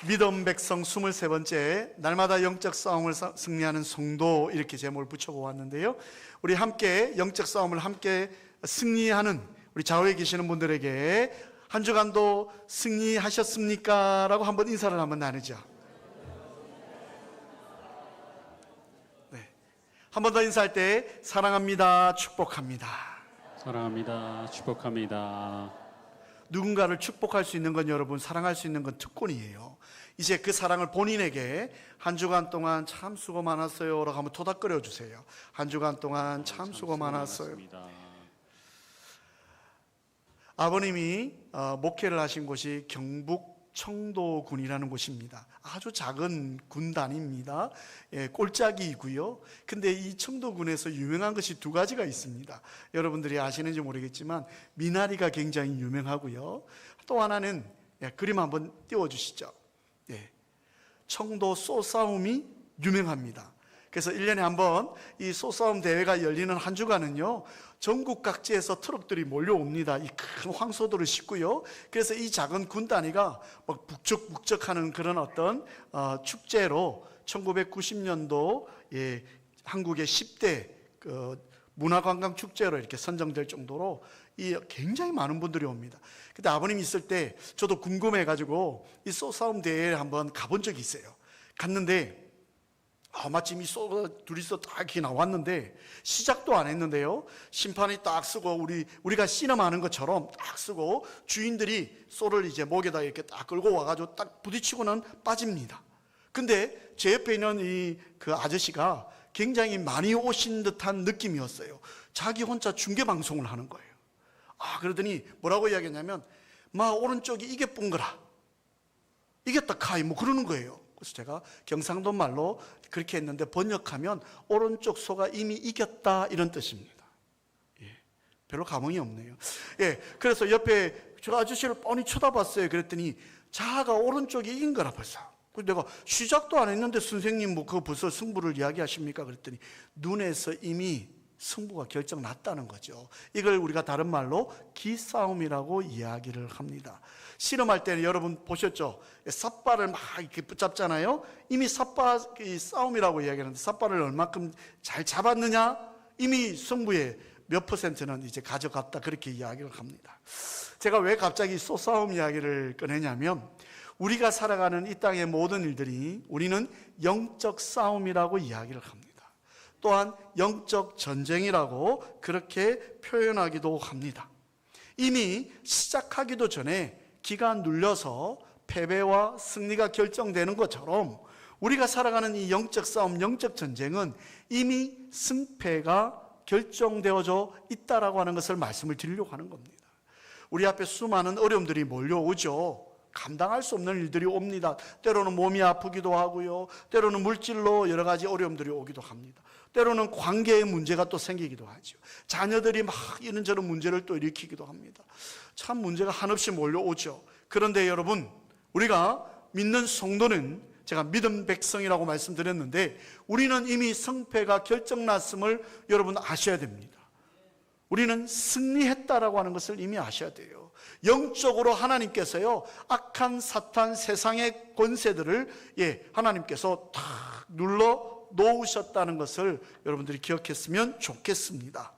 믿음 백성 23번째 날마다 영적 싸움을 승리하는 성도, 이렇게 제목을 붙여보았는데요. 우리 함께 영적 싸움을 함께 승리하는 우리 좌우에 계시는 분들에게 한 주간도 승리하셨습니까? 라고 한번 인사를 한번 나누죠. 네. 한 번 더 인사할 때 사랑합니다, 축복합니다. 사랑합니다, 축복합니다. 누군가를 축복할 수 있는 건, 여러분, 사랑할 수 있는 건 특권이에요. 이제 그 사랑을 본인에게 한 주간 동안 참 수고 많았어요 라고 한번 토닥거려 주세요. 한 주간 동안 참 수고 많았어요. 아버님이 목회를 하신 곳이 경북 청도군이라는 곳입니다. 아주 작은 군단입니다. 꼴짜기이고요. 근데 이 청도군에서 유명한 것이 두 가지가 있습니다. 여러분들이 아시는지 모르겠지만 미나리가 굉장히 유명하고요. 또 하나는 그림 한번 띄워주시죠. 청도 소싸움이 유명합니다. 그래서 1년에 한번 이 소싸움 대회가 열리는 한 주간은요, 전국 각지에서 트럭들이 몰려옵니다. 이 큰 황소들을 싣고요. 그래서 이 작은 군 단위가 막 북적북적하는 그런 어떤 축제로 1990년도 한국의 10대 문화관광 축제로 이렇게 선정될 정도로 굉장히 많은 분들이 옵니다. 근데 아버님이 있을 때 저도 궁금해가지고 이 소싸움 대회에 한번 가본 적이 있어요. 갔는데 마침 이 소가 둘이서 딱 이렇게 나왔는데 시작도 안 했는데요, 심판이 딱 쓰고 우리가 씨름하는 것처럼 딱 쓰고 주인들이 소를 이제 목에다 이렇게 딱 끌고 와가지고 딱 부딪히고는 빠집니다. 근데 제 옆에 있는 그 아저씨가 굉장히 많이 오신 듯한 느낌이었어요. 자기 혼자 중계 방송을 하는 거예요. 그러더니 뭐라고 이야기했냐면, 오른쪽이 이겨본 거라, 이겼다 카이, 뭐 그러는 거예요. 그래서 제가 경상도 말로 그렇게 했는데 번역하면 오른쪽 소가 이미 이겼다, 이런 뜻입니다. 별로 감흥이 없네요. 그래서 옆에 저 아저씨를 뻔히 쳐다봤어요. 그랬더니 자아가 오른쪽이 이긴 거라 벌써. 그래서 내가 시작도 안 했는데 선생님 뭐 그거 벌써 승부를 이야기하십니까? 그랬더니 눈에서 이미 승부가 결정 났다는 거죠. 이걸 우리가 다른 말로 기싸움이라고 이야기를 합니다. 씨름할 때는 여러분 보셨죠? 삿발을 막 이렇게 붙잡잖아요. 이미 싸움이라고 이야기하는데 삿발을 얼마큼 잘 잡았느냐? 이미 승부의 몇 %는 이제 가져갔다, 그렇게 이야기를 합니다. 제가 왜 갑자기 소싸움 이야기를 꺼내냐면, 우리가 살아가는 이 땅의 모든 일들이 우리는 영적 싸움이라고 이야기를 합니다. 또한 영적 전쟁이라고 그렇게 표현하기도 합니다. 이미 시작하기도 전에 기가 눌려서 패배와 승리가 결정되는 것처럼 우리가 살아가는 이 영적 싸움, 영적 전쟁은 이미 승패가 결정되어져 있다라고 하는 것을 말씀을 드리려고 하는 겁니다. 우리 앞에 수많은 어려움들이 몰려오죠. 감당할 수 없는 일들이 옵니다. 때로는 몸이 아프기도 하고요, 때로는 물질로 여러 가지 어려움들이 오기도 합니다. 때로는 관계의 문제가 또 생기기도 하죠. 자녀들이 막 이런저런 문제를 또 일으키기도 합니다. 참 문제가 한없이 몰려오죠. 그런데 여러분, 우리가 믿는 성도는, 제가 믿음 백성이라고 말씀드렸는데, 우리는 이미 승패가 결정났음을 여러분 아셔야 됩니다. 우리는 승리했다라고 하는 것을 이미 아셔야 돼요. 영적으로 하나님께서요, 악한 사탄, 세상의 권세들을 하나님께서 다 눌러 놓으셨다는 것을 여러분들이 기억했으면 좋겠습니다.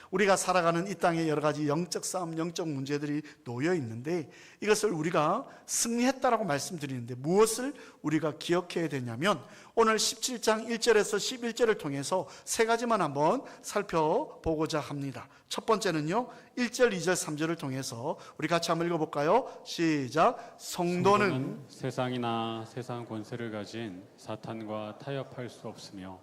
우리가 살아가는 이 땅에 여러 가지 영적 싸움, 영적 문제들이 놓여 있는데, 이것을 우리가 승리했다라고 말씀드리는데 무엇을 우리가 기억해야 되냐면, 오늘 17장 1절에서 11절을 통해서 세 가지만 한번 살펴보고자 합니다. 첫 번째는요, 1절, 2절, 3절을 통해서 우리 같이 한번 읽어볼까요? 시작. 성도는 세상이나 세상 권세를 가진 사탄과 타협할 수 없으며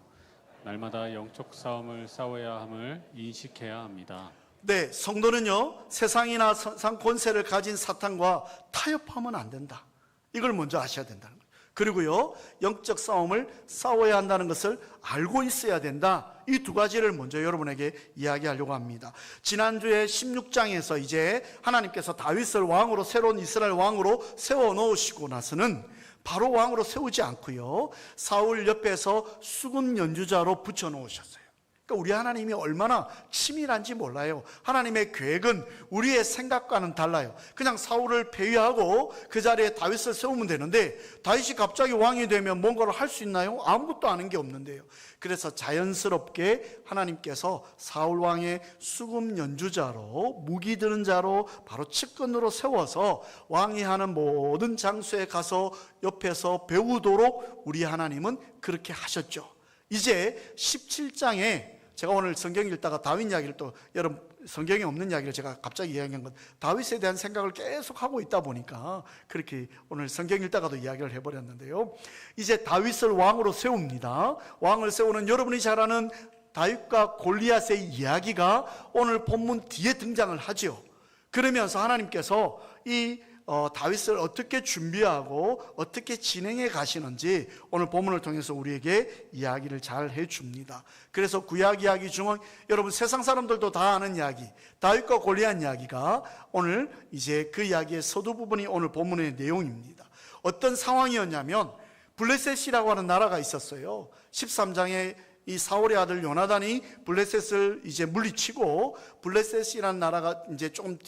날마다 영적 싸움을 싸워야 함을 인식해야 합니다. 네, 성도는요, 세상이나 세상 권세를 가진 사탄과 타협하면 안 된다. 이걸 먼저 아셔야 된다는 거예요. 그리고요, 영적 싸움을 싸워야 한다는 것을 알고 있어야 된다. 이 두 가지를 먼저 여러분에게 이야기하려고 합니다. 지난주에 16장에서 이제 하나님께서 다윗을 왕으로, 새로운 이스라엘 왕으로 세워놓으시고 나서는 바로 왕으로 세우지 않고요, 사울 옆에서 수군 연주자로 붙여놓으셨어요. 그러니까 우리 하나님이 얼마나 치밀한지 몰라요. 하나님의 계획은 우리의 생각과는 달라요. 그냥 사울을 폐위하고 그 자리에 다윗을 세우면 되는데 다윗이 갑자기 왕이 되면 뭔가를 할 수 있나요? 아무것도 아는 게 없는데요. 그래서 자연스럽게 하나님께서 사울 왕의 수금 연주자로, 무기 드는 자로 바로 측근으로 세워서 왕이 하는 모든 장소에 가서 옆에서 배우도록 우리 하나님은 그렇게 하셨죠. 이제 17장에 제가 오늘 성경 읽다가 다윗 이야기를 또, 여러분 성경에 없는 이야기를 제가 갑자기 이야기한 건 다윗에 대한 생각을 계속 하고 있다 보니까 그렇게 오늘 성경 읽다가도 이야기를 해버렸는데요. 이제 다윗을 왕으로 세웁니다. 왕을 세우는 여러분이 잘 아는 다윗과 골리앗의 이야기가 오늘 본문 뒤에 등장을 하죠. 그러면서 하나님께서 이 다윗을 어떻게 준비하고 어떻게 진행해 가시는지 오늘 본문을 통해서 우리에게 이야기를 잘 해줍니다. 그래서 구약 이야기 중은 여러분 세상 사람들도 다 아는 이야기, 다윗과 골리앗 이야기가 오늘 이제 그 이야기의 서두 부분이 오늘 본문의 내용입니다. 어떤 상황이었냐면 블레셋이라고 하는 나라가 있었어요. 13장에 이 사울의 아들 요나단이 블레셋을 이제 물리치고 블레셋이라는 나라가 이제 조금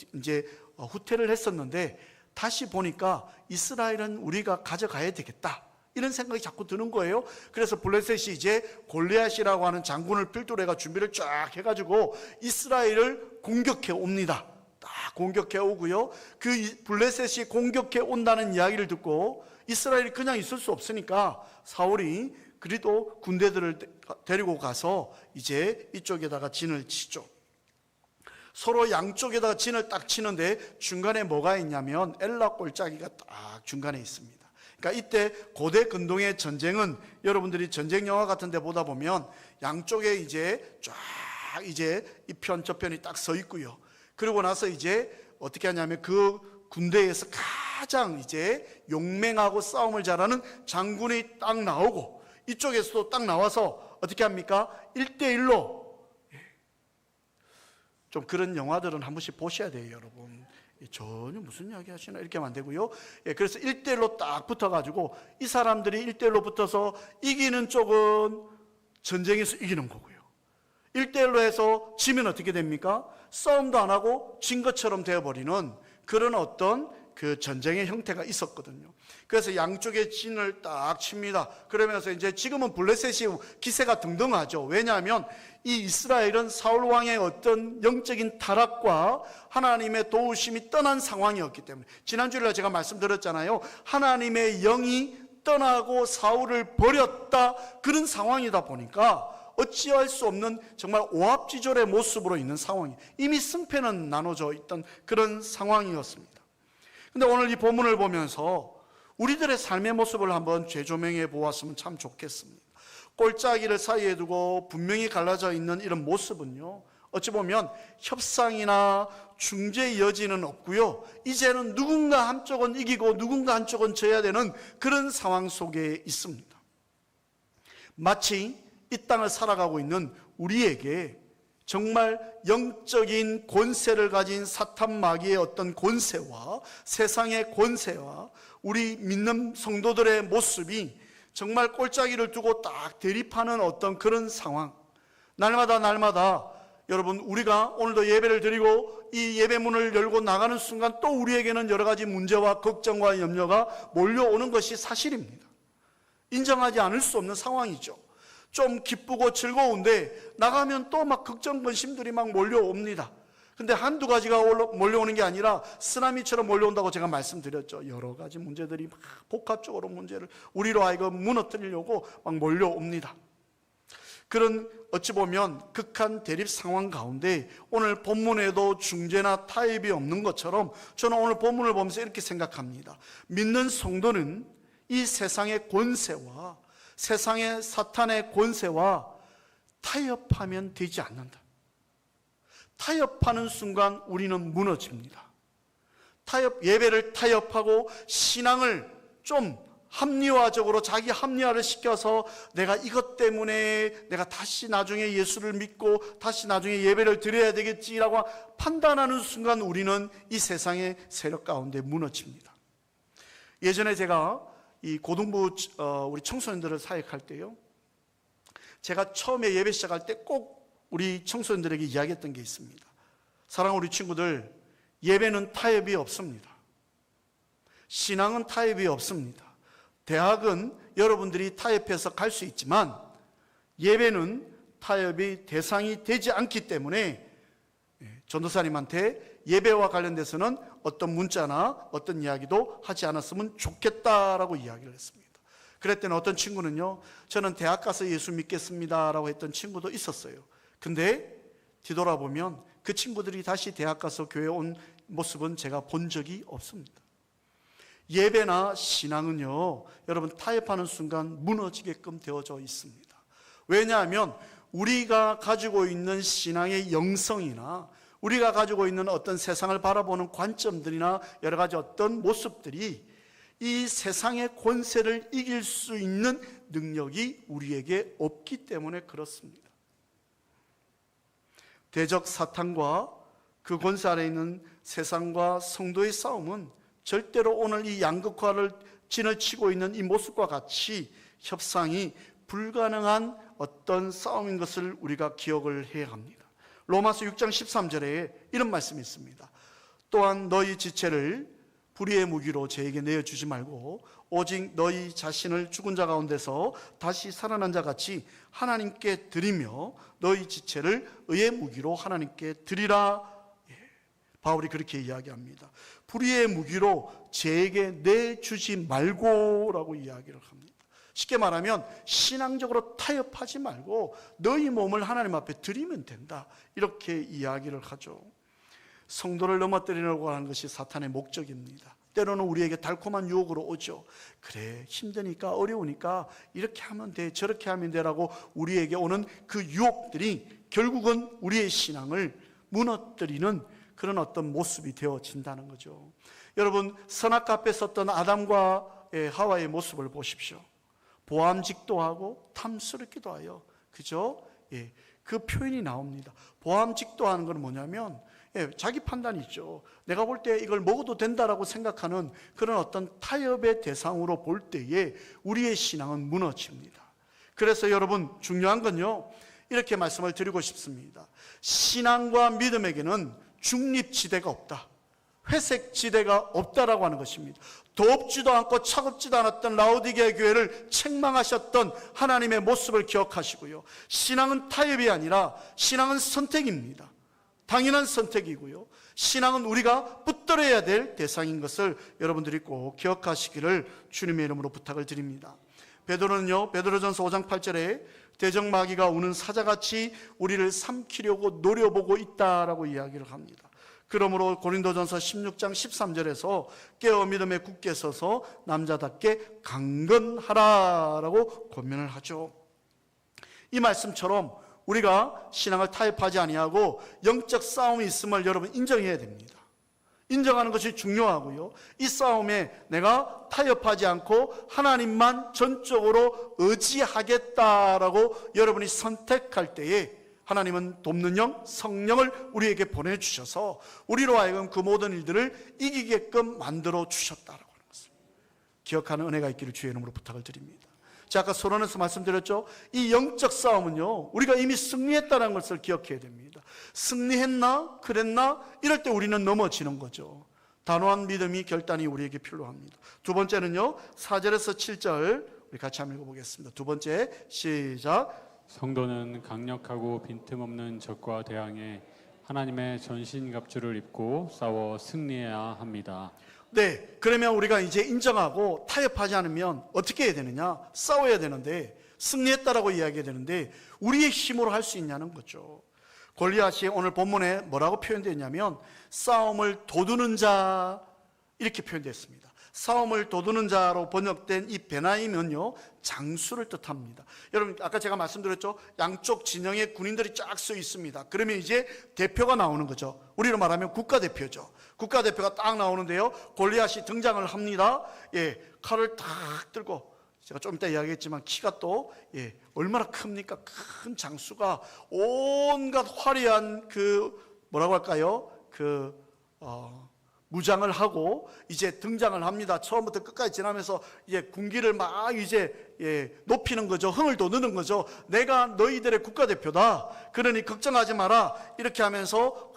후퇴를 했었는데 다시 보니까 이스라엘은 우리가 가져가야 되겠다 이런 생각이 자꾸 드는 거예요. 그래서 블레셋이 이제 골리앗이라고 하는 장군을 필두로 해가 준비를 쫙 해가지고 이스라엘을 공격해 옵니다. 딱 공격해 오고요. 그 블레셋이 공격해 온다는 이야기를 듣고 이스라엘이 그냥 있을 수 없으니까 사울이 그래도 군대들을 데리고 가서 이제 이쪽에다가 진을 치죠. 서로 양쪽에다가 진을 딱 치는데 중간에 뭐가 있냐면 엘라 골짜기가 딱 중간에 있습니다. 그러니까 이때 고대 근동의 전쟁은 여러분들이 전쟁 영화 같은 데 보다 보면 양쪽에 이제 쫙 이제 이 편 저편이 딱 서 있고요. 그러고 나서 이제 어떻게 하냐면 그 군대에서 가장 이제 용맹하고 싸움을 잘하는 장군이 딱 나오고 이쪽에서도 딱 나와서 어떻게 합니까? 1대1로 좀 그런 영화들은 한 번씩 보셔야 돼요, 여러분. 전혀 무슨 이야기 하시나 이렇게 하면 안 되고요. 그래서 1대1로 딱 붙어가지고 이 사람들이 1대1로 붙어서 이기는 쪽은 전쟁에서 이기는 거고요. 1대1로 해서 지면 어떻게 됩니까? 싸움도 안 하고 진 것처럼 되어버리는 그런 어떤 그 전쟁의 형태가 있었거든요. 그래서 양쪽에 진을 딱 칩니다. 그러면서 이제 지금은 블레셋이 기세가 등등하죠. 왜냐하면 이 이스라엘은 사울 왕의 어떤 영적인 타락과 하나님의 도우심이 떠난 상황이었기 때문에 지난주에 제가 말씀드렸잖아요. 하나님의 영이 떠나고 사울을 버렸다 그런 상황이다 보니까 어찌할 수 없는 정말 오합지졸의 모습으로 있는 상황이 이미 승패는 나눠져 있던 그런 상황이었습니다. 근데 오늘 이 본문을 보면서 우리들의 삶의 모습을 한번 재조명해 보았으면 참 좋겠습니다. 골짜기를 사이에 두고 분명히 갈라져 있는 이런 모습은요, 어찌 보면 협상이나 중재의 여지는 없고요, 이제는 누군가 한쪽은 이기고 누군가 한쪽은 져야 되는 그런 상황 속에 있습니다. 마치 이 땅을 살아가고 있는 우리에게 정말 영적인 권세를 가진 사탄 마귀의 어떤 권세와 세상의 권세와 우리 믿는 성도들의 모습이 정말 골짜기를 두고 딱 대립하는 어떤 그런 상황. 날마다 여러분 우리가 오늘도 예배를 드리고 이 예배문을 열고 나가는 순간 또 우리에게는 여러 가지 문제와 걱정과 염려가 몰려오는 것이 사실입니다. 인정하지 않을 수 없는 상황이죠. 좀 기쁘고 즐거운데 나가면 또 막 걱정 근심들이 막 몰려옵니다. 근데 한두 가지가 몰려오는 게 아니라 쓰나미처럼 몰려온다고 제가 말씀드렸죠. 여러 가지 문제들이 막 복합적으로 문제를 우리로 하여금 무너뜨리려고 막 몰려옵니다. 그런 어찌 보면 극한 대립 상황 가운데 오늘 본문에도 중재나 타협이 없는 것처럼 저는 오늘 본문을 보면서 이렇게 생각합니다. 믿는 성도는 이 세상의 권세와 세상의 사탄의 권세와 타협하면 되지 않는다. 타협하는 순간 우리는 무너집니다. 예배를 타협하고 신앙을 좀 합리화적으로 자기 합리화를 시켜서 내가 이것 때문에 내가 다시 나중에 예수를 믿고 다시 나중에 예배를 드려야 되겠지라고 판단하는 순간 우리는 이 세상의 세력 가운데 무너집니다. 예전에 제가 이 고등부 우리 청소년들을 사역할 때요, 제가 처음에 예배 시작할 때 꼭 우리 청소년들에게 이야기했던 게 있습니다. 사랑하는 우리 친구들, 예배는 타협이 없습니다. 신앙은 타협이 없습니다. 대학은 여러분들이 타협해서 갈 수 있지만 예배는 타협이 대상이 되지 않기 때문에 전도사님한테 예배와 관련돼서는 어떤 문자나 어떤 이야기도 하지 않았으면 좋겠다라고 이야기를 했습니다. 그랬더니 어떤 친구는요, 저는 대학 가서 예수 믿겠습니다 라고 했던 친구도 있었어요. 근데 뒤돌아보면 그 친구들이 다시 대학 가서 교회 온 모습은 제가 본 적이 없습니다. 예배나 신앙은요, 여러분 타협하는 순간 무너지게끔 되어져 있습니다. 왜냐하면 우리가 가지고 있는 신앙의 영성이나 우리가 가지고 있는 어떤 세상을 바라보는 관점들이나 여러 가지 어떤 모습들이 이 세상의 권세를 이길 수 있는 능력이 우리에게 없기 때문에 그렇습니다. 대적 사탄과 그 권세 아래 있는 세상과 성도의 싸움은 절대로 오늘 이 양극화를 진을 치고 있는 이 모습과 같이 협상이 불가능한 어떤 싸움인 것을 우리가 기억을 해야 합니다. 로마서 6장 13절에 이런 말씀이 있습니다. 또한 너희 지체를 불의의 무기로 저에게 내어주지 말고 오직 너희 자신을 죽은 자 가운데서 다시 살아난 자 같이 하나님께 드리며 너희 지체를 의의 무기로 하나님께 드리라. 바울이 그렇게 이야기합니다. 불의의 무기로 저에게 내주지 말고라고 이야기를 합니다. 쉽게 말하면 신앙적으로 타협하지 말고 너희 몸을 하나님 앞에 드리면 된다, 이렇게 이야기를 하죠. 성도를 넘어뜨리려고 하는 것이 사탄의 목적입니다. 때로는 우리에게 달콤한 유혹으로 오죠. 그래, 힘드니까 어려우니까 이렇게 하면 돼, 저렇게 하면 되라고 우리에게 오는 그 유혹들이 결국은 우리의 신앙을 무너뜨리는 그런 어떤 모습이 되어진다는 거죠. 여러분, 선악과 앞에 섰던 아담과 하와의 모습을 보십시오. 보암직도 하고 탐스럽기도 하여, 그죠? 예, 그 표현이 나옵니다. 보암직도 하는 건 뭐냐면 자기 판단이 있죠. 내가 볼 때 이걸 먹어도 된다라고 생각하는 그런 어떤 타협의 대상으로 볼 때에 우리의 신앙은 무너집니다. 그래서 여러분, 중요한 건요, 이렇게 말씀을 드리고 싶습니다. 신앙과 믿음에게는 중립지대가 없다, 회색지대가 없다라고 하는 것입니다. 덥지도 않고 차갑지도 않았던 라오디게아 교회를 책망하셨던 하나님의 모습을 기억하시고요. 신앙은 타협이 아니라 신앙은 선택입니다. 당연한 선택이고요. 신앙은 우리가 붙들어야 될 대상인 것을 여러분들이 꼭 기억하시기를 주님의 이름으로 부탁을 드립니다. 베드로는요, 베드로전서 5장 8절에 대적 마귀가 우는 사자같이 우리를 삼키려고 노려보고 있다라고 이야기를 합니다. 그러므로 고린도전서 16장 13절에서 깨어 믿음에 굳게 서서 남자답게 강건하라라고 권면을 하죠. 이 말씀처럼 우리가 신앙을 타협하지 아니하고 영적 싸움이 있음을 여러분 인정해야 됩니다. 인정하는 것이 중요하고요. 이 싸움에 내가 타협하지 않고 하나님만 전적으로 의지하겠다라고 여러분이 선택할 때에 하나님은 돕는 영, 성령을 우리에게 보내주셔서 우리로 하여금 그 모든 일들을 이기게끔 만들어 주셨다라고 하는 것을 기억하는 은혜가 있기를 주의 이름으로 부탁을 드립니다. 제가 아까 서론에서 말씀드렸죠. 이 영적 싸움은요, 우리가 이미 승리했다는 것을 기억해야 됩니다. 승리했나? 그랬나? 이럴 때 우리는 넘어지는 거죠. 단호한 믿음이 결단이 우리에게 필요합니다. 두 번째는요, 4절에서 7절 우리 같이 한번 읽어보겠습니다. 두 번째, 시작. 성도는 강력하고 빈틈없는 적과 대항해 하나님의 전신갑주를 입고 싸워 승리해야 합니다. 네, 그러면 우리가 이제 인정하고 타협하지 않으면 어떻게 해야 되느냐? 싸워야 되는데, 승리했다라고 이야기해야 되는데 우리의 힘으로 할 수 있냐는 거죠. 골리앗이 오늘 본문에 뭐라고 표현되어 있냐면 싸움을 도두는 자, 이렇게 표현되어 있습니다. 싸움을 도두는 자로 번역된 이 베나임은요, 장수를 뜻합니다. 여러분, 아까 제가 말씀드렸죠. 양쪽 진영에 군인들이 쫙 서 있습니다. 그러면 이제 대표가 나오는 거죠. 우리로 말하면 국가대표죠. 국가대표가 딱 나오는데요, 골리앗이 등장을 합니다. 예, 칼을 탁 들고, 제가 좀 이따 이야기했지만 키가 또 얼마나 큽니까? 큰 장수가 온갖 화려한 그 뭐라고 할까요? 무장을 하고 이제 등장을 합니다. 처음부터 끝까지 지나면서 이제 군기를 막 이제 높이는 거죠. 흥을 돋우는 거죠. 내가 너희들의 국가대표다. 그러니 걱정하지 마라. 이렇게 하면서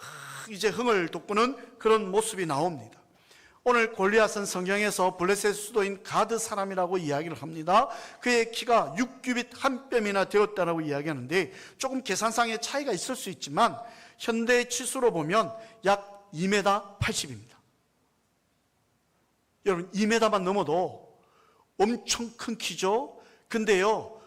이제 흥을 돋구는 그런 모습이 나옵니다. 오늘 골리앗은 성경에서 블레셋 수도인 가드 사람이라고 이야기를 합니다. 그의 키가 6규빗 한 뼘이나 되었다라고 이야기하는데 조금 계산상의 차이가 있을 수 있지만 현대 치수로 보면 약 2m 80입니다. 여러분 2m만 넘어도 엄청 큰 키죠. 근데요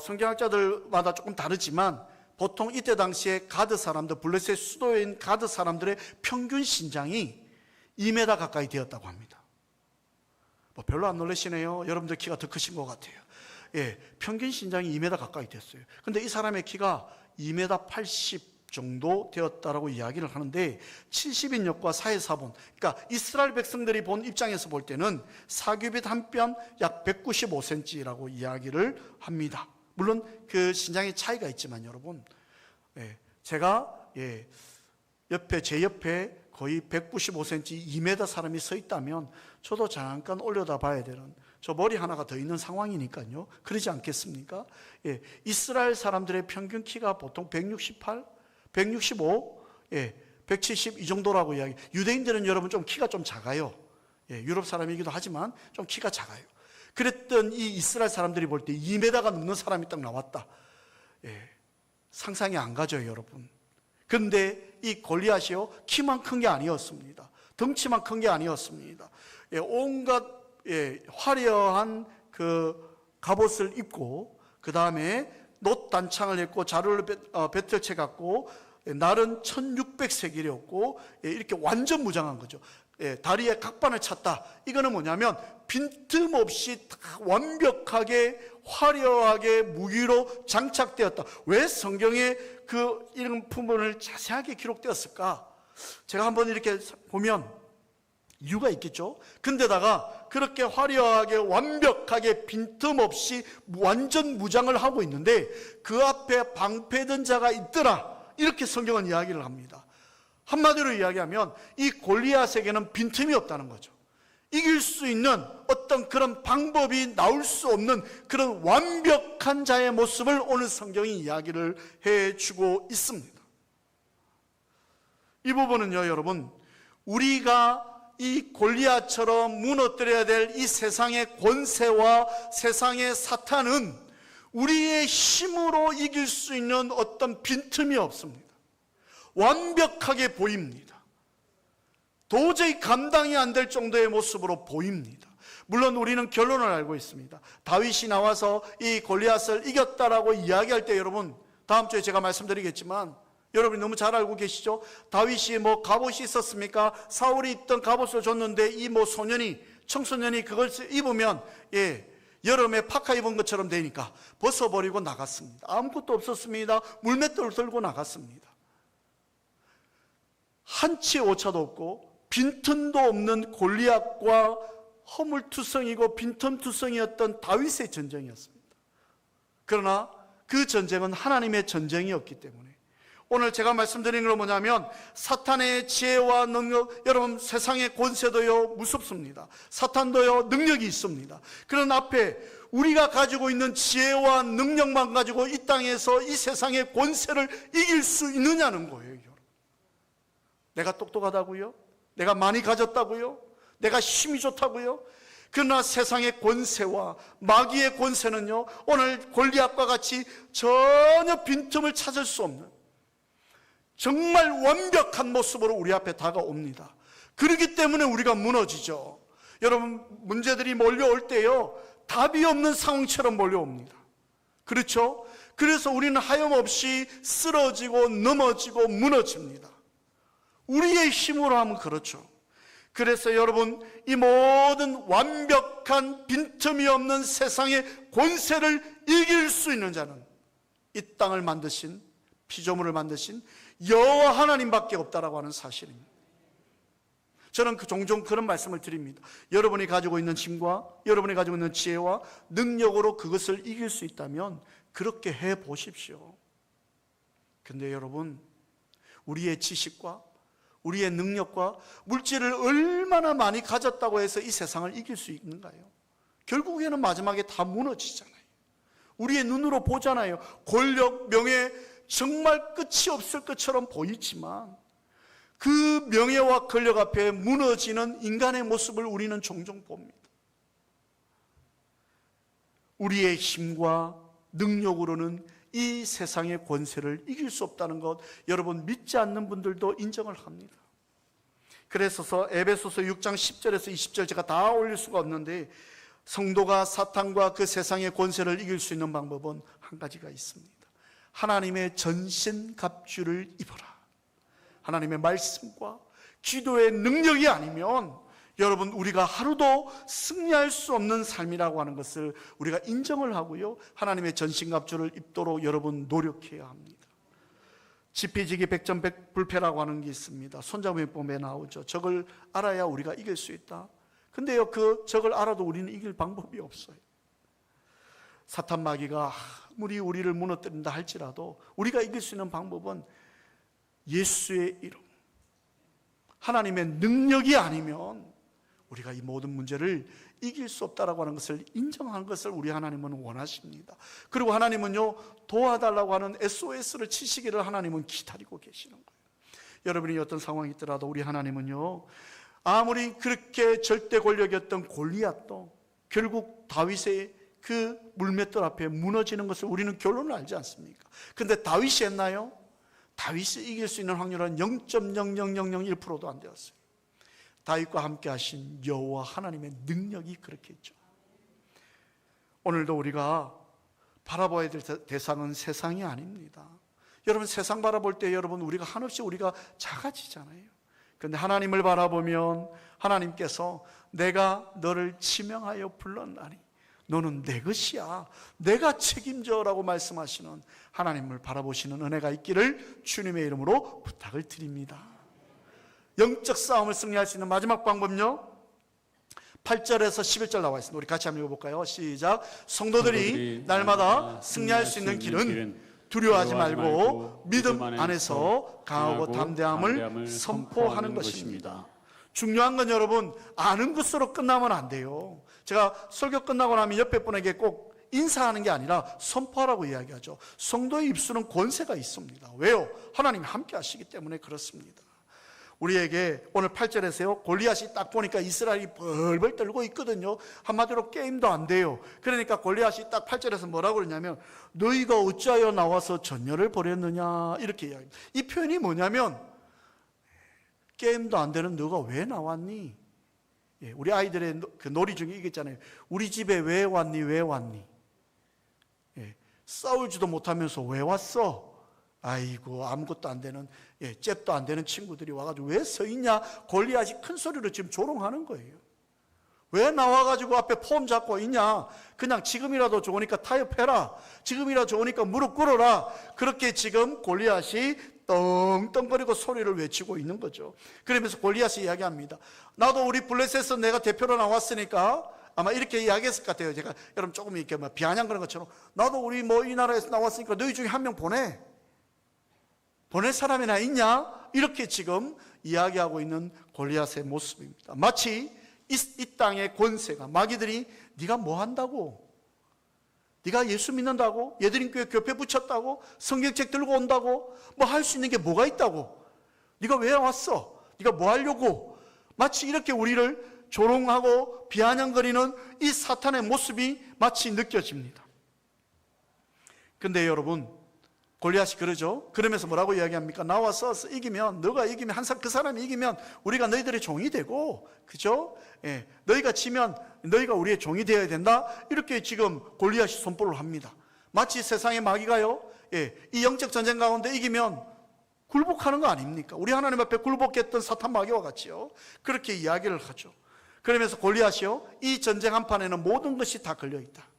성경학자들마다 조금 다르지만 보통 이때 당시에 가드 사람들, 블레셋 수도인 가드 사람들의 평균 신장이 2m 가까이 되었다고 합니다. 뭐 별로 안 놀라시네요. 여러분들 키가 더 크신 것 같아요. 평균 신장이 2m 가까이 됐어요. 근데 이 사람의 키가 2m 80 정도 되었다라고 이야기를 하는데 70인역과 사해사본, 그러니까 이스라엘 백성들이 본 입장에서 볼 때는 4규빗 한 뼘 약 195cm라고 이야기를 합니다. 물론 그 신장의 차이가 있지만 여러분, 제가 제 옆에 거의 195cm, 2m 사람이 서 있다면 저도 잠깐 올려다 봐야 되는, 저 머리 하나가 더 있는 상황이니까요. 그러지 않겠습니까? 이스라엘 사람들의 평균 키가 보통 168, 165, 170 이 정도라고 이야기. 유대인들은 여러분 좀 키가 좀 작아요. 유럽 사람이기도 하지만 좀 키가 작아요. 그랬던 이 이스라엘 사람들이 볼 때 2m가 넘는 사람이 딱 나왔다. 상상이 안 가죠, 여러분. 그런데 이 골리앗이요, 키만 큰 게 아니었습니다. 덩치만 큰 게 아니었습니다. 온갖 화려한 그 갑옷을 입고, 그 다음에 놋 단창을 했고 자루를 배틀채 갖고 날은 1600세겔이었고 이렇게 완전 무장한 거죠. 다리에 각반을 찼다. 이거는 뭐냐면 빈틈없이 다 완벽하게 화려하게 무기로 장착되었다. 왜 성경에 그 이런 부분을 자세하게 기록되었을까? 제가 한번 이렇게 보면 이유가 있겠죠. 근데다가 그렇게 화려하게 완벽하게 빈틈없이 완전 무장을 하고 있는데 그 앞에 방패든 자가 있더라. 이렇게 성경은 이야기를 합니다. 한마디로 이야기하면 이 골리앗에게는 빈틈이 없다는 거죠. 이길 수 있는 어떤 그런 방법이 나올 수 없는 그런 완벽한 자의 모습을 오늘 성경이 이야기를 해주고 있습니다. 이 부분은요, 여러분, 우리가 이 골리앗처럼 무너뜨려야 될 이 세상의 권세와 세상의 사탄은 우리의 힘으로 이길 수 있는 어떤 빈틈이 없습니다. 완벽하게 보입니다. 도저히 감당이 안 될 정도의 모습으로 보입니다. 물론 우리는 결론을 알고 있습니다. 다윗이 나와서 이 골리앗을 이겼다라고 이야기할 때 여러분, 다음 주에 제가 말씀드리겠지만 여러분이 너무 잘 알고 계시죠? 다윗이 뭐 갑옷이 있었습니까? 사울이 입던 갑옷을 줬는데 이 뭐 청소년이 그걸 입으면 여름에 파카 입은 것처럼 되니까 벗어버리고 나갔습니다. 아무것도 없었습니다. 물맷돌을 들고 나갔습니다. 한치의 오차도 없고 빈틈도 없는 골리앗과 허물투성이고 빈틈투성이었던 다윗의 전쟁이었습니다. 그러나 그 전쟁은 하나님의 전쟁이었기 때문에 오늘 제가 말씀드리는 건 뭐냐면 사탄의 지혜와 능력, 여러분 세상의 권세도요 무섭습니다. 사탄도요 능력이 있습니다. 그런 앞에 우리가 가지고 있는 지혜와 능력만 가지고 이 땅에서 이 세상의 권세를 이길 수 있느냐는 거예요. 내가 똑똑하다고요? 내가 많이 가졌다고요? 내가 힘이 좋다고요? 그러나 세상의 권세와 마귀의 권세는요 오늘 골리앗과 같이 전혀 빈틈을 찾을 수 없는 정말 완벽한 모습으로 우리 앞에 다가옵니다. 그렇기 때문에 우리가 무너지죠. 여러분 문제들이 몰려올 때요 답이 없는 상황처럼 몰려옵니다. 그렇죠? 그래서 우리는 하염없이 쓰러지고 넘어지고 무너집니다. 우리의 힘으로 하면 그렇죠. 그래서 여러분 이 모든 완벽한 빈틈이 없는 세상의 권세를 이길 수 있는 자는 이 땅을 만드신 피조물을 만드신 여호와 하나님밖에 없다라고 하는 사실입니다. 저는 종종 그런 말씀을 드립니다. 여러분이 가지고 있는 힘과 여러분이 가지고 있는 지혜와 능력으로 그것을 이길 수 있다면 그렇게 해보십시오. 근데 여러분 우리의 지식과 우리의 능력과 물질을 얼마나 많이 가졌다고 해서 이 세상을 이길 수 있는가요? 결국에는 마지막에 다 무너지잖아요. 우리의 눈으로 보잖아요. 권력, 명예, 정말 끝이 없을 것처럼 보이지만 그 명예와 권력 앞에 무너지는 인간의 모습을 우리는 종종 봅니다. 우리의 힘과 능력으로는 이 세상의 권세를 이길 수 없다는 것, 여러분 믿지 않는 분들도 인정을 합니다. 그래서 에베소서 6장 10절에서 20절 제가 다 올릴 수가 없는데, 성도가 사탄과 그 세상의 권세를 이길 수 있는 방법은 한 가지가 있습니다. 하나님의 전신갑주를 입어라. 하나님의 말씀과 기도의 능력이 아니면 여러분 우리가 하루도 승리할 수 없는 삶이라고 하는 것을 우리가 인정을 하고요, 하나님의 전신갑주를 입도록 여러분 노력해야 합니다. 지피지기 백전백불패라고 하는 게 있습니다. 손자병법에 나오죠. 적을 알아야 우리가 이길 수 있다. 근데요, 그 적을 알아도 우리는 이길 방법이 없어요. 사탄 마귀가 아무리 우리를 무너뜨린다 할지라도 우리가 이길 수 있는 방법은 예수의 이름, 하나님의 능력이 아니면 우리가 이 모든 문제를 이길 수 없다라고 하는 것을 인정하는 것을 우리 하나님은 원하십니다. 그리고 하나님은요, 도와달라고 하는 SOS를 치시기를 하나님은 기다리고 계시는 거예요. 여러분이 어떤 상황이 있더라도 우리 하나님은요, 아무리 그렇게 절대 권력이었던 골리앗도 결국 다윗의 그 물맷돌 앞에 무너지는 것을 우리는 결론을 알지 않습니까? 근데 다윗이 했나요? 다윗이 이길 수 있는 확률은 0.00001%도 안 되었어요. 다윗과 함께 하신 여호와 하나님의 능력이 그렇게 했죠. 오늘도 우리가 바라봐야 될 대상은 세상이 아닙니다. 여러분, 세상 바라볼 때 여러분 우리가 한없이 우리가 작아지잖아요. 그런데 하나님을 바라보면 하나님께서 내가 너를 지명하여 불렀나니 너는 내 것이야, 내가 책임져라고 말씀하시는 하나님을 바라보시는 은혜가 있기를 주님의 이름으로 부탁을 드립니다. 영적 싸움을 승리할 수 있는 마지막 방법은요, 8절에서 11절 나와 있습니다. 우리 같이 한번 읽어볼까요? 시작. 성도들이 날마다 승리할 수 있는 길은 두려워하지 말고 믿음 안에서 강하고 담대함을 선포하는 것입니다. 중요한 건 여러분, 아는 것으로 끝나면 안 돼요. 제가 설교 끝나고 나면 옆에 분에게 꼭 인사하는 게 아니라 선포하라고 이야기하죠. 성도의 입술은 권세가 있습니다. 왜요? 하나님이 함께 하시기 때문에 그렇습니다. 우리에게 오늘 8절에서요, 골리앗이 딱 보니까 이스라엘이 벌벌 떨고 있거든요. 한마디로 게임도 안 돼요. 그러니까 골리앗이 딱 8절에서 뭐라고 그러냐면 너희가 어찌하여 나와서 전열을 벌였느냐, 이렇게 이야기합니다. 이 표현이 뭐냐면 게임도 안 되는 너가 왜 나왔니? 우리 아이들의 그 놀이 중에 이게 있잖아요. 우리 집에 왜 왔니? 왜 왔니? 싸울지도 못하면서 왜 왔어? 아이고, 아무것도 안 되는, 잽도 안 되는 친구들이 와가지고 왜 서 있냐? 골리앗이 큰 소리로 지금 조롱하는 거예요. 왜 나와가지고 앞에 폼 잡고 있냐? 그냥 지금이라도 좋으니까 타협해라. 지금이라도 좋으니까 무릎 꿇어라. 그렇게 지금 골리앗이 떵떵거리고 소리를 외치고 있는 거죠. 그러면서 골리앗이 이야기합니다. 나도 우리 블레셋에서 내가 대표로 나왔으니까 아마 이렇게 이야기했을 것 같아요. 제가 여러분 조금 이렇게 비아냥 그런 것처럼 나도 우리 이 나라에서 나왔으니까 너희 중에 한 명 보내. 보낼 사람이나 있냐? 이렇게 지금 이야기하고 있는 골리앗의 모습입니다. 마치 이 땅의 권세가, 마귀들이 네가 뭐 한다고? 네가 예수 믿는다고? 예드림교회 교회 붙였다고? 성경책 들고 온다고? 뭐 할 수 있는 게 뭐가 있다고? 네가 왜 왔어? 네가 뭐 하려고? 마치 이렇게 우리를 조롱하고 비아냥거리는 이 사탄의 모습이 마치 느껴집니다. 근데 여러분, 골리앗이 그러죠. 그러면서 뭐라고 이야기합니까? 나와서 이기면, 너가 이기면, 항상 그 사람이 이기면 우리가 너희들의 종이 되고, 그죠? 너희가 지면 너희가 우리의 종이 되어야 된다. 이렇게 지금 골리앗이 선포를 합니다. 마치 세상의 마귀가요, 이 영적 전쟁 가운데 이기면 굴복하는 거 아닙니까? 우리 하나님 앞에 굴복했던 사탄 마귀와 같이요, 그렇게 이야기를 하죠. 그러면서 골리앗이요, 이 전쟁 한판에는 모든 것이 다 걸려있다.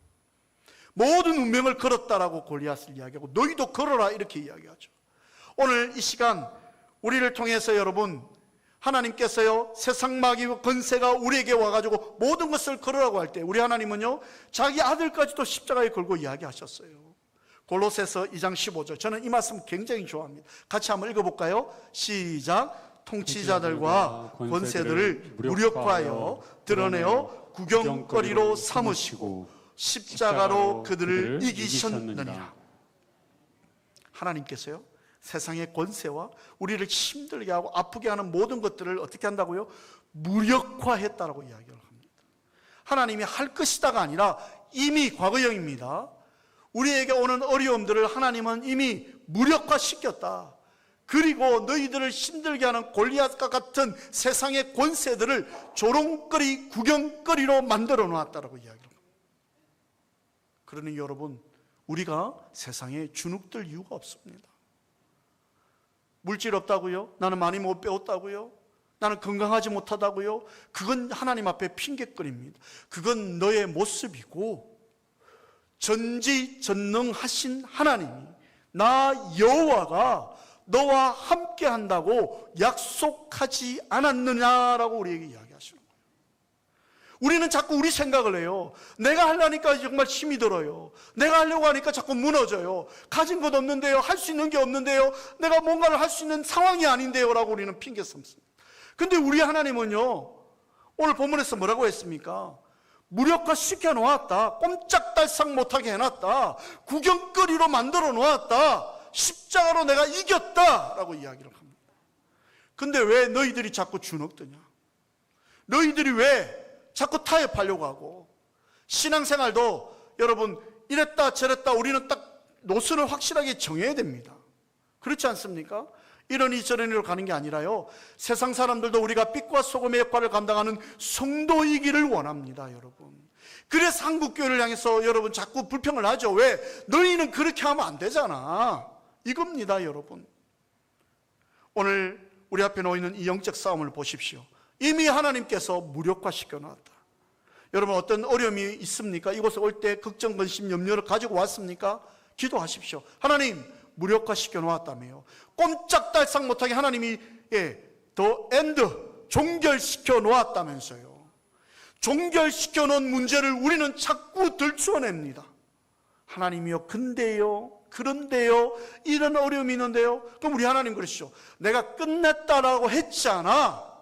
모든 운명을 걸었다라고 골리앗을 이야기하고 너희도 걸어라, 이렇게 이야기하죠. 오늘 이 시간 우리를 통해서 여러분, 하나님께서요, 세상 마귀와 권세가 우리에게 와가지고 모든 것을 걸으라고 할 때 우리 하나님은요, 자기 아들까지도 십자가에 걸고 이야기하셨어요. 골로새서 2장 15절. 저는 이 말씀 굉장히 좋아합니다. 같이 한번 읽어볼까요? 시작. 통치자들과 권세들을 무력화하여 드러내어 구경거리로 삼으시고 십자가로 그들을 이기셨느니라. 하나님께서요, 세상의 권세와 우리를 힘들게 하고 아프게 하는 모든 것들을 어떻게 한다고요? 무력화했다라고 이야기를 합니다. 하나님이 할 것이다가 아니라 이미 과거형입니다. 우리에게 오는 어려움들을 하나님은 이미 무력화시켰다. 그리고 너희들을 힘들게 하는 골리앗과 같은 세상의 권세들을 조롱거리, 구경거리로 만들어 놓았다라고 이야기를 합니다. 그러니 여러분, 우리가 세상에 주눅들 이유가 없습니다. 물질 없다고요? 나는 많이 못 배웠다고요? 나는 건강하지 못하다고요? 그건 하나님 앞에 핑계거리입니다. 그건 너의 모습이고, 전지전능하신 하나님이 나 여호와가 너와 함께 한다고 약속하지 않았느냐라고 우리에게 이야기하시는 거예요. 우리는 자꾸 우리 생각을 해요. 내가 하려니까 정말 힘이 들어요. 내가 하려고 하니까 자꾸 무너져요. 가진 것 없는데요. 할 수 있는 게 없는데요. 내가 뭔가를 할 수 있는 상황이 아닌데요 라고 우리는 핑계 삼습니다. 근데 우리 하나님은요, 오늘 본문에서 뭐라고 했습니까? 무력화 시켜놓았다. 꼼짝달싹 못하게 해놨다. 구경거리로 만들어 놓았다. 십자가로 내가 이겼다 라고 이야기를 합니다. 근데 왜 너희들이 자꾸 주눅드냐? 너희들이 왜 자꾸 타협하려고 하고? 신앙생활도 여러분 이랬다 저랬다 우리는 딱 노선을 확실하게 정해야 됩니다. 그렇지 않습니까? 이러니 저러니로 가는 게 아니라요, 세상 사람들도 우리가 빛과 소금의 역할을 감당하는 성도이기를 원합니다. 여러분, 그래서 한국교회를 향해서 여러분 자꾸 불평을 하죠. 왜? 너희는 그렇게 하면 안 되잖아, 이겁니다. 여러분, 오늘 우리 앞에 놓이는 이 영적 싸움을 보십시오. 이미 하나님께서 무력화시켜 놨다. 여러분, 어떤 어려움이 있습니까? 이곳에 올 때 걱정, 근심, 염려를 가지고 왔습니까? 기도하십시오. 하나님, 무력화시켜 놓았다며요. 꼼짝달싹 못하게 하나님이 더 엔드, 종결시켜 놓았다면서요. 종결시켜 놓은 문제를 우리는 자꾸 들추어냅니다. 하나님이요, 근데요, 그런데요, 이런 어려움이 있는데요. 그럼 우리 하나님 그러시죠. 내가 끝냈다라고 했잖아.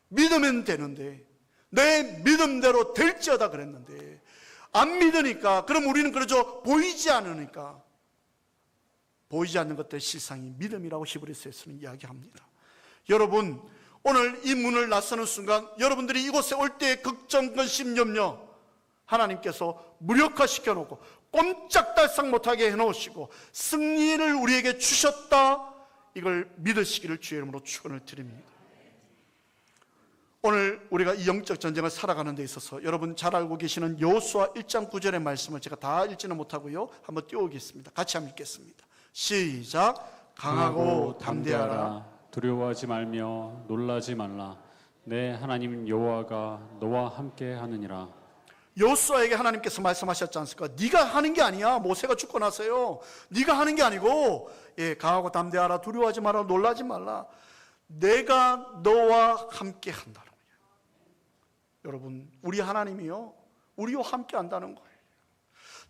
믿으면 되는데, 내 믿음대로 될지어다 그랬는데 안 믿으니까, 그럼 우리는 그러죠. 보이지 않으니까. 보이지 않는 것들의 실상이 믿음이라고 히브리서에서는 이야기합니다. 여러분, 오늘 이 문을 나서는 순간 여러분들이 이곳에 올 때의 걱정, 근심, 염려 하나님께서 무력화시켜 놓고 꼼짝달싹 못하게 해놓으시고 승리를 우리에게 주셨다, 이걸 믿으시기를 주의 이름으로 축원을 드립니다. 오늘 우리가 이 영적 전쟁을 살아가는 데 있어서 여러분 잘 알고 계시는 여호수아 1장 9절의 말씀을 제가 다 읽지는 못하고요, 한번 띄워오겠습니다. 같이 한번 읽겠습니다. 시작. 강하고 담대하라. 두려워하지 말며 놀라지 말라. 내 하나님 여호와가 너와 함께 하느니라. 여호수아에게 하나님께서 말씀하셨지 않습니까? 네가 하는 게 아니야. 모세가 죽고 나서요, 네가 하는 게 아니고, 강하고 담대하라. 두려워하지 말라. 놀라지 말라. 내가 너와 함께 한다는 거예요. 여러분, 우리 하나님이요, 우리와 함께 한다는 거예요.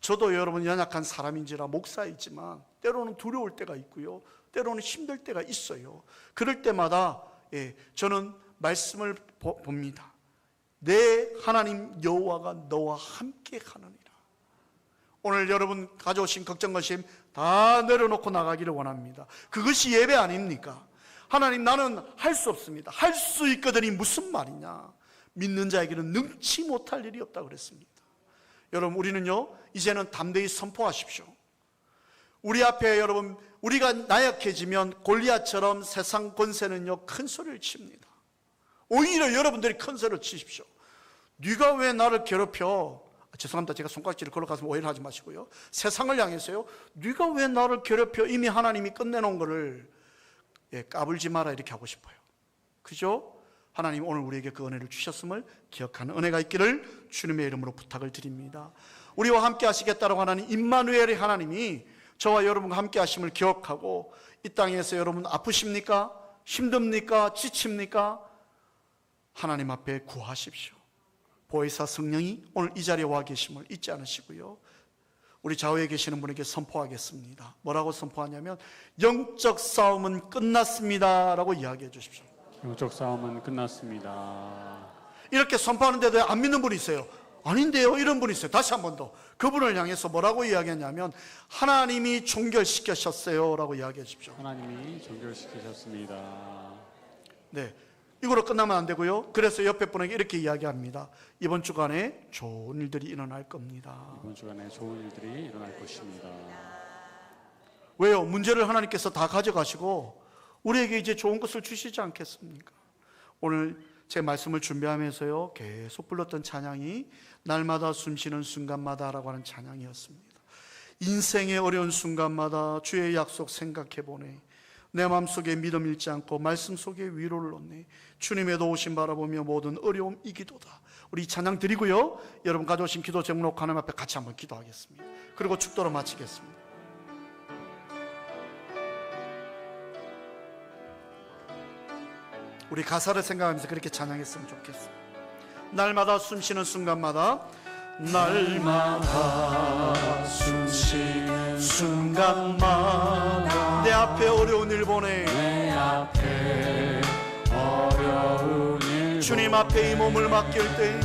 저도 여러분 연약한 사람인지라 목사이지만 때로는 두려울 때가 있고요, 때로는 힘들 때가 있어요. 그럴 때마다 저는 말씀을 봅니다. 내 하나님 여호와가 너와 함께 하느니라. 오늘 여러분 가져오신 걱정, 근심 다 내려놓고 나가기를 원합니다. 그것이 예배 아닙니까? 하나님, 나는 할 수 없습니다. 할 수 있거든이 무슨 말이냐? 믿는 자에게는 능치 못할 일이 없다고 그랬습니다. 여러분, 우리는요 이제는 담대히 선포하십시오. 우리 앞에 여러분, 우리가 나약해지면 골리앗처럼 세상 권세는요 큰 소리를 칩니다. 오히려 여러분들이 큰 소리를 치십시오. 네가 왜 나를 괴롭혀? 죄송합니다, 제가 손가락질을 걸어가서 오해를 하지 마시고요, 세상을 향해서요, 네가 왜 나를 괴롭혀? 이미 하나님이 끝내놓은 거를 까불지 마라, 이렇게 하고 싶어요. 그죠? 하나님 오늘 우리에게 그 은혜를 주셨음을 기억하는 은혜가 있기를 주님의 이름으로 부탁을 드립니다. 우리와 함께 하시겠다라고 하나님, 임마누엘의 하나님이 저와 여러분과 함께 하심을 기억하고, 이 땅에서 여러분 아프십니까? 힘듭니까? 지칩니까? 하나님 앞에 구하십시오. 보혜사 성령이 오늘 이 자리에 와 계심을 잊지 않으시고요, 우리 좌우에 계시는 분에게 선포하겠습니다. 뭐라고 선포하냐면 영적 싸움은 끝났습니다 라고 이야기해 주십시오. 영적 싸움은 끝났습니다. 이렇게 선포하는데도 안 믿는 분이 있어요. 아닌데요, 이런 분이 있어요. 다시 한 번 더 그분을 향해서 뭐라고 이야기했냐면 하나님이 종결시키셨어요 라고 이야기해 주십시오. 하나님이 종결시키셨습니다. 네, 이거로 끝나면 안 되고요. 그래서 옆에 분에게 이렇게 이야기합니다. 이번 주간에 좋은 일들이 일어날 겁니다. 이번 주간에 좋은 일들이 일어날 것입니다. 왜요? 문제를 하나님께서 다 가져가시고 우리에게 이제 좋은 것을 주시지 않겠습니까? 오늘 제 말씀을 준비하면서요 계속 불렀던 찬양이 날마다 숨쉬는 순간마다라고 하는 찬양이었습니다. 인생의 어려운 순간마다 주의 약속 생각해보네. 내 마음속에 믿음 잃지 않고 말씀 속에 위로를 얻네. 주님의 도우심 바라보며 모든 어려움 이기도다. 우리 찬양 드리고요, 여러분 가져오신 기도 제목 하나님 앞에 같이 한번 기도하겠습니다. 그리고 축도로 마치겠습니다. 우리 가사를 생각하면서 그렇게 찬양했으면 좋겠어요. 날마다 숨쉬는 순간마다, 날마다 숨쉬는 순간마다 내 앞에 어려운 일 보내. 내 앞에 어려운 일 주님 앞에 이 몸을 맡길 때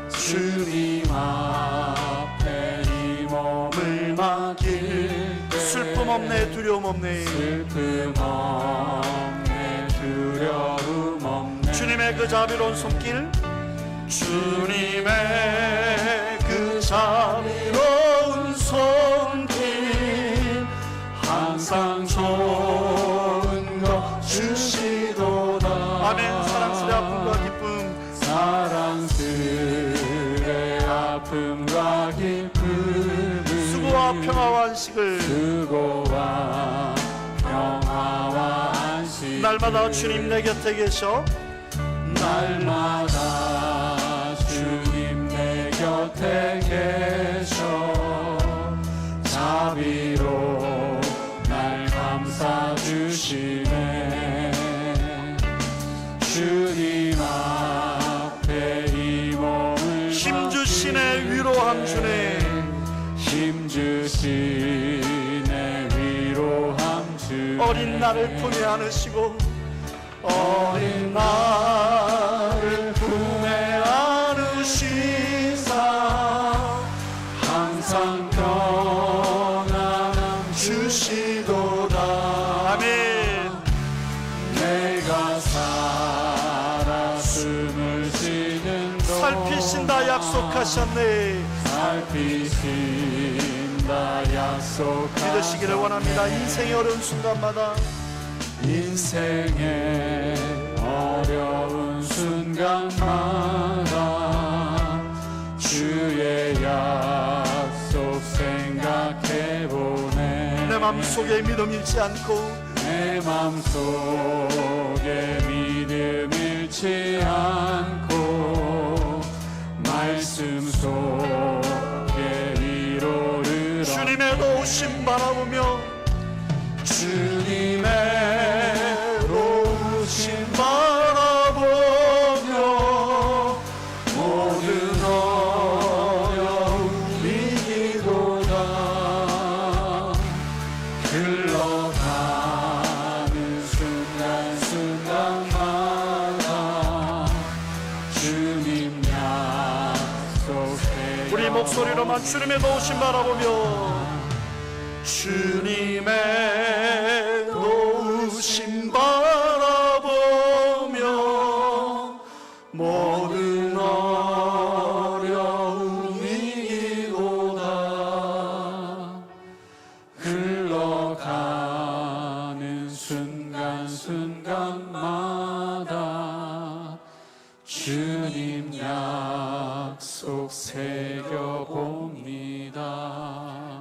주님 앞에 이 몸을 맡길 때 슬픔 없네, 두려움 없네. 슬픔 없네, 두려움 없네. 주님의 그 자비로운 손길, 주님의 그 자비로운 손길 항상 좋은 것 주시도다. 아멘. 사랑스레 아픔과 기쁨, 사랑스레 아픔과 기쁨 수고와 평화와 안식을 수고와 평화와 안식 날마다 주님 내 곁에 계셔. 날마다 주님 내 곁에 계셔 자비로 날 감싸 주시네. 주님 앞에 이 몸을 힘주시네, 위로함 주네. 힘주시네, 위로함 주네. 어린 나를 품에 안으시고, 어린 나를 품에 안으시사 항상 평안함 주시도다. 아멘. 내가 살아 숨을 쉬는 동안 살피신다 약속하셨네. 살피신다 약속하셨네. 믿으시기를 원합니다. 인생의 어려운 순간마다, 인생의 어려운 순간마다 주의 약속 생각해보네. 내 맘속에 믿음 잃지 않고 내 맘속에 믿음 잃지 않고 말씀 속에 위로를 주님의 도우심 바라보며, 주님의 도우심 바라보며 모든 어려움 이기도다. 흘러가는 순간순간마다 주님 약속 우리 목소리로만 주님의 도우심 바라보며, 주님의 도우심 바라보며 모든 어려움 이기도다. 흘러가는 순간순간마다 주님 약속 새겨봅니다.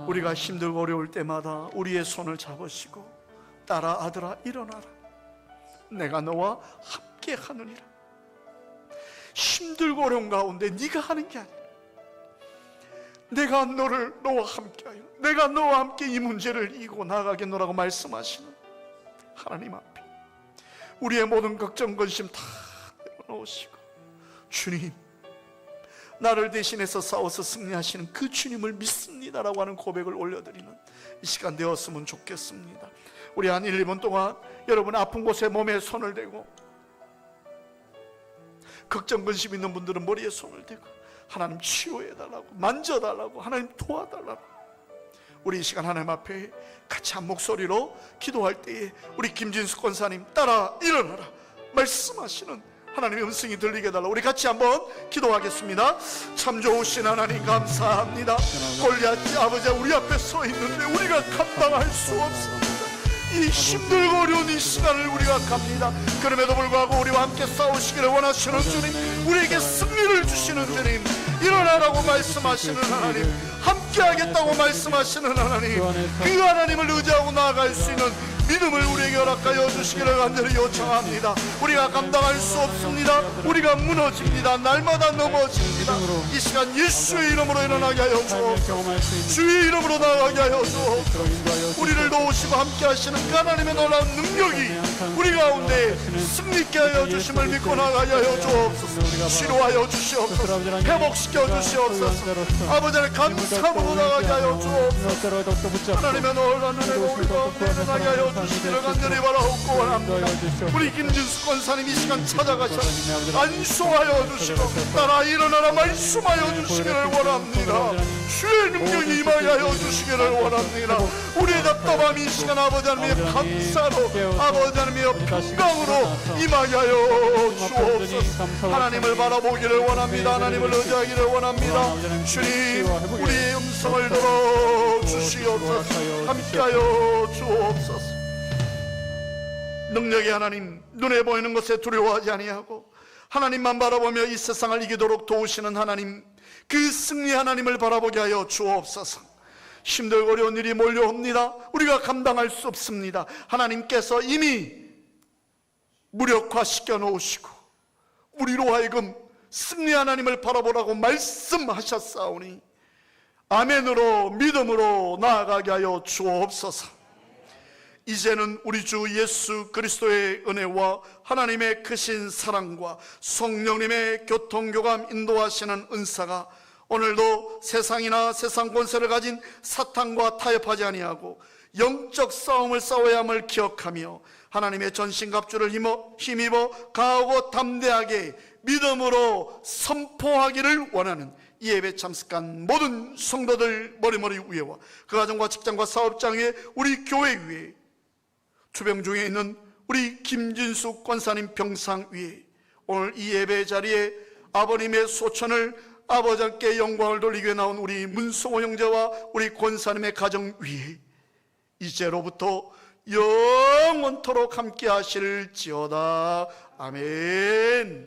우리가 힘들고 어려울 때마다 우리의 손을 잡으시고, 딸아 아들아 일어나라, 내가 너와 함께 하느니라. 힘들고 어려운 가운데 네가 하는 게 아니라 내가 너와 함께하여 내가 너와 함께 이 문제를 이기고 나아가겠노라고 말씀하시는 하나님 앞에 우리의 모든 걱정 근심 다 내려놓으시고, 주님 나를 대신해서 싸워서 승리하시는 그 주님을 믿습니다라고 하는 고백을 올려드리는 이 시간 되었으면 좋겠습니다. 우리 한 1, 2분 동안 여러분 아픈 곳에 몸에 손을 대고, 걱정 근심 있는 분들은 머리에 손을 대고 하나님 치유해달라고, 만져달라고, 하나님 도와달라고, 우리 이 시간 하나님 앞에 같이 한 목소리로 기도할 때에 우리 김진숙 권사님 따라 일어나라 말씀하시는 하나님의 음성이 들리게 해달라. 우리 같이 한번 기도하겠습니다. 참 좋으신 하나님 감사합니다. 골리앗 아버지 우리 앞에 서 있는데 우리가 감당할 수 없습니다. 이 힘들고 어려운 이 시간을 우리가 갑니다. 그럼에도 불구하고 우리와 함께 싸우시기를 원하시는 주님, 우리에게 승리를 주시는 주님, 일어나라고 말씀하시는 하나님, 함께 하겠다고 말씀하시는 하나님, 그 하나님을 의지하고 나아갈 수 있는 믿음을 우리에게 허락하여 주시기를 간절히 요청합니다. 우리가 감당할 수 없습니다. 우리가 무너집니다. 날마다 넘어집니다. 이 시간 예수의 이름으로 일어나게 하여 주옵소서. 주의 이름으로 나아가게 하여 주옵소서. 우리를 도우시고 함께 하시는 그 하나님의 놀라운 능력이 우리 가운데 승리케 하여 주심을 믿고 나아가게 하여 주옵소서. 치료하여 주시옵소서. 회복시켜 주시옵소서. 아버지를 감사함으로 나아가게 하여 주옵소서. 하나님의 놀라운 은혜가 우리 가운데 일어나게 하여 주시기를 간절히 바라옵고 원합니다. 우리 김진숙 권사님 이 시간 찾아가셔서 안수하여 주시고 따라 일어나라 말씀하여 주시기를 원합니다. 주의 능력이 임하게 하여 주시기를 원합니다. 우리의 답답함 이 시간 아버지 하나님의 감사로, 아버지 하나님의 평강으로 임하게 하여 주옵소서. 하나님을 바라보기를 원합니다. 하나님을 의지하기를 원합니다. 주님 우리의 음성을 들어주시옵소서. 함께하여 주옵소서. 능력의 하나님, 눈에 보이는 것에 두려워하지 아니하고 하나님만 바라보며 이 세상을 이기도록 도우시는 하나님, 그 승리 하나님을 바라보게 하여 주옵소서. 힘들고 어려운 일이 몰려옵니다. 우리가 감당할 수 없습니다. 하나님께서 이미 무력화시켜 놓으시고 우리로 하여금 승리 하나님을 바라보라고 말씀하셨사오니 아멘으로 믿음으로 나아가게 하여 주옵소서. 이제는 우리 주 예수 그리스도의 은혜와 하나님의 크신 사랑과 성령님의 교통교감 인도하시는 은사가 오늘도 세상이나 세상 권세를 가진 사탄과 타협하지 아니하고 영적 싸움을 싸워야 함을 기억하며 하나님의 전신갑주를 힘입어 강하고 담대하게 믿음으로 선포하기를 원하는 이 예배 참석한 모든 성도들 머리머리 위에와 그 가정과 직장과 사업장 위에 우리 교회 위에 투병 중에 있는 우리 김진숙 권사님 병상 위에 오늘 이 예배 자리에 아버님의 소천을 아버지께 영광을 돌리기 위해 나온 우리 문성호 형제와 우리 권사님의 가정 위에 이제로부터 영원토록 함께 하실지어다. 아멘.